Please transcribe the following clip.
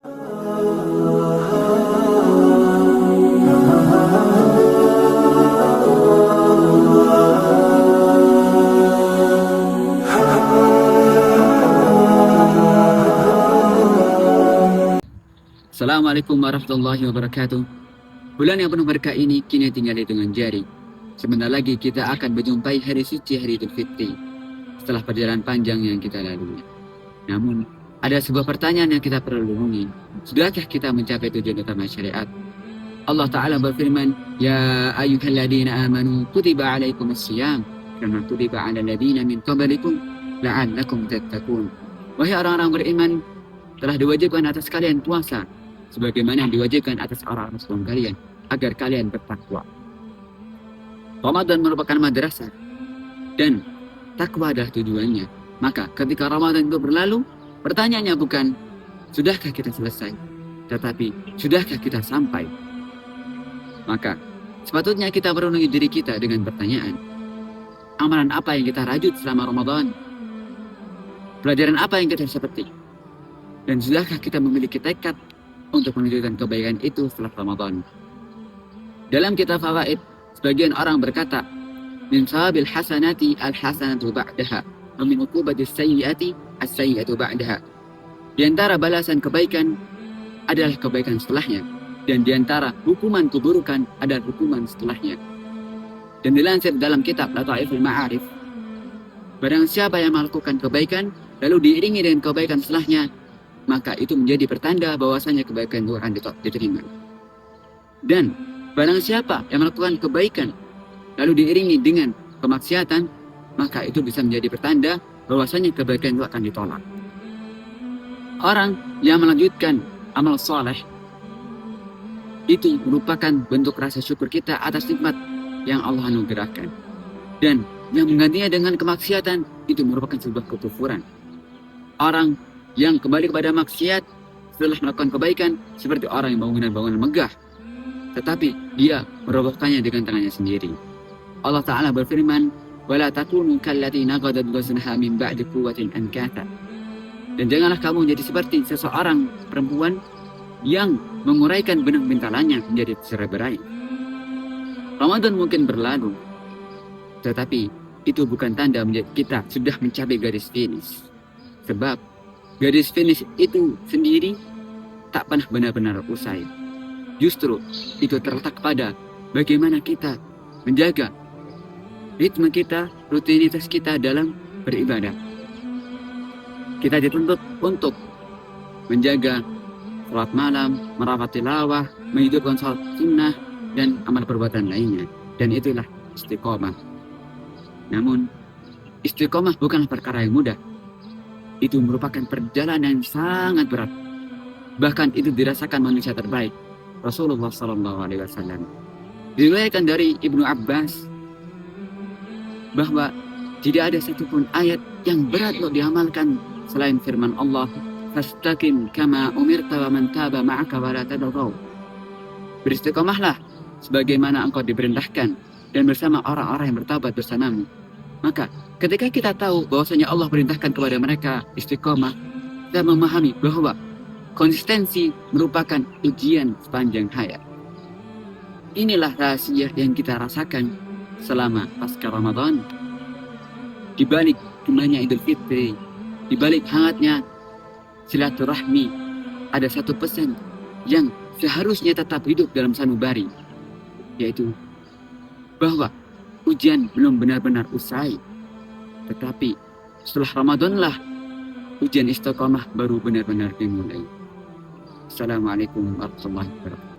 Assalamualaikum warahmatullahi wabarakatuh. Bulan yang penuh berkah ini kini tinggal hitungan jari. Sebentar lagi kita akan menjumpai hari suci hari Idul Fitri setelah perjalanan panjang yang kita lalui. Namun, ada sebuah pertanyaan yang kita perlu renungi. Sudahkah kita mencapai tujuan utama syariat? Allah Ta'ala berfirman, Ya ayyuhalladzina amanu kutiba alaikumus siyam kama kutiba ala ladzina min qablikum la'allakum tattaqun. Wahai orang-orang beriman, telah diwajibkan atas kalian puasa sebagaimana yang diwajibkan atas orang-orang sebelum kalian, agar kalian bertakwa. Ramadan merupakan madrasah, dan takwa adalah tujuannya. Maka ketika Ramadan itu berlalu, pertanyaannya bukan, sudahkah kita selesai? Tetapi, sudahkah kita sampai? Maka, sepatutnya kita merenungi diri kita dengan pertanyaan, amalan apa yang kita rajut selama Ramadan? Pelajaran apa yang kita seperti? Dan sudahkah kita memiliki tekad untuk menunjukkan kebaikan itu setelah Ramadan? Dalam kitab Fawaid, sebagian orang berkata, min sawabil hasanati al-hasanatu ba'daha, wa min uqubatis sayyiati as-sayyiatu ba'daha. Di antara balasan kebaikan adalah kebaikan setelahnya, dan di antara hukuman keburukan adalah hukuman setelahnya. Dan dilansir dalam kitab Lataiful Ma'arif, barang siapa yang melakukan kebaikan lalu diiringi dengan kebaikan setelahnya, maka itu menjadi pertanda bahwasanya kebaikan itu akan diterima. Dan barang siapa yang melakukan kebaikan lalu diiringi dengan kemaksiatan, maka itu bisa menjadi pertanda bahwasanya kebaikan itu akan ditolak. Orang yang melanjutkan amal soleh itu merupakan bentuk rasa syukur kita atas nikmat yang Allah anugerahkan. Dan yang menggantinya dengan kemaksiatan itu merupakan sebuah kekufuran. Orang yang kembali kepada maksiat setelah melakukan kebaikan seperti orang yang bangunan-bangunan megah, tetapi dia merobohkannya dengan tangannya sendiri. Allah Ta'ala berfirman, وَلَا تَكُونُوا كَالَّتِي نَقَضَتْ غَزْلَهَا مِنْ بَعْدِ قُوَّةٍ أَنْكَاثًا. Dan janganlah kamu menjadi seperti seseorang perempuan yang menguraikan benang bintalannya menjadi cerai-berai. Ramadan mungkin berlalu, tetapi itu bukan tanda kita sudah mencapai garis finish. Sebab garis finish itu sendiri tak pernah benar-benar usai. Justru itu terletak pada bagaimana kita menjaga ritme kita, rutinitas kita dalam beribadah. Kita dituntut untuk menjaga salat malam, merawat tilawah, menghidupkan salat sunnah, dan amal perbuatan lainnya. Dan itulah istiqomah. Namun, istiqomah bukanlah perkara yang mudah. Itu merupakan perjalanan yang sangat berat. Bahkan itu dirasakan manusia terbaik, Rasulullah SAW. Diriwayatkan dari Ibnu Abbas bahwa tidak ada satupun ayat yang berat untuk diamalkan selain firman Allah, "Fastaqim kama umirta wa man taba ma'aka wa la tadghaw." Beristiqomahlah sebagaimana engkau diperintahkan dan bersama orang-orang yang bertaubat bersamamu. Maka ketika kita tahu bahwasanya Allah perintahkan kepada mereka istiqomah, kita memahami bahwa konsistensi merupakan ujian sepanjang hayat. Inilah rahasia yang kita rasakan selama pasca Ramadan. Di balik jumlahnya Idul Fitri, di balik hangatnya silaturahmi, ada satu pesan yang seharusnya tetap hidup dalam sanubari, yaitu bahwa ujian belum benar-benar usai, tetapi setelah Ramadanlah ujian istiqomah baru benar-benar dimulai. Assalamualaikum warahmatullahi wabarakatuh.